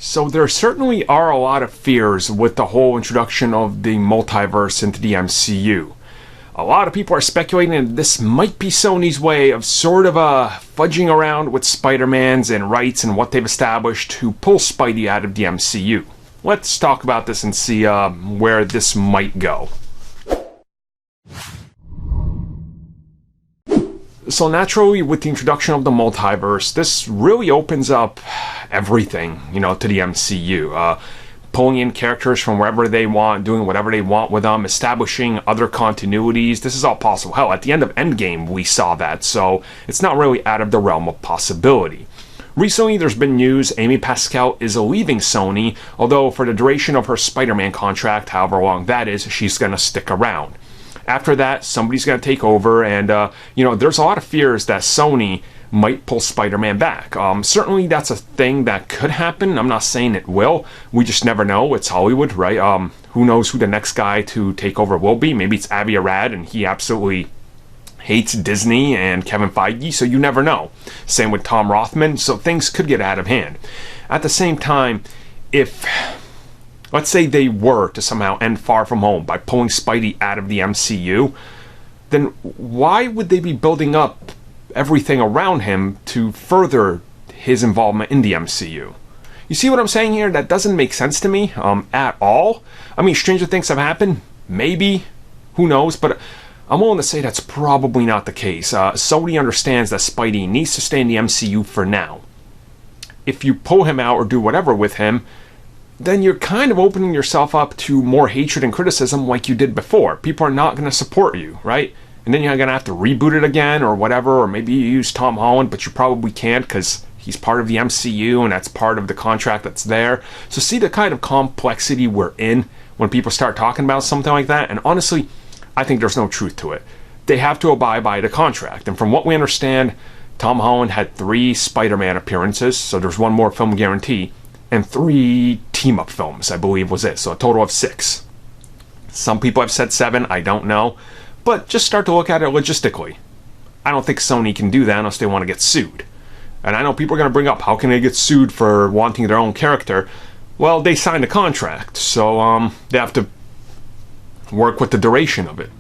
So there certainly are a lot of fears with the whole introduction of the multiverse into the MCU. A lot of people are speculating that this might be Sony's way of sort of fudging around with Spider-Man's and rights and what they've established to pull Spidey out of the MCU. Let's talk about this and see where this might go. So naturally, with the introduction of the multiverse, this really opens up everything, to the MCU. Pulling in characters from wherever they want, doing whatever they want with them, establishing other continuities. This is all possible. Hell, at the end of Endgame, we saw that, so it's not really out of the realm of possibility. Recently, there's been news Amy Pascal is leaving Sony, although for the duration of her Spider-Man contract, however long that is, she's going to stick around. After that, somebody's going to take over, and, there's a lot of fears that Sony might pull Spider-Man back. Certainly that's a thing that could happen. I'm not saying it will. We just never know. It's Hollywood, right? Who knows who the next guy to take over will be. Maybe it's Avi Arad, and he absolutely hates Disney and Kevin Feige, so you never know. Same with Tom Rothman, so things could get out of hand. At the same time, if let's say they were to somehow end Far From Home by pulling Spidey out of the MCU, then why would they be building up everything around him to further his involvement in the MCU? You see what I'm saying here? That doesn't make sense to me at all. I mean, stranger things have happened. Maybe. Who knows? But I'm willing to say that's probably not the case. Sony understands that Spidey needs to stay in the MCU for now. If you pull him out or do whatever with him, then you're kind of opening yourself up to more hatred and criticism like you did before. People are not going to support you, right? And then you're going to have to reboot it again or whatever, or maybe you use Tom Holland, but you probably can't because he's part of the MCU and that's part of the contract that's there. So see the kind of complexity we're in when people start talking about something like that? And honestly, I think there's no truth to it. They have to abide by the contract. And from what we understand, Tom Holland had 3 Spider-Man appearances, so there's 1 more film guarantee, and 3 team-up films, I believe was it. So a total of 6. Some people have said 7, I don't know. But just start to look at it logistically. I don't think Sony can do that unless they want to get sued. And I know people are going to bring up, how can they get sued for wanting their own character? Well, they signed a contract, so they have to work with the duration of it.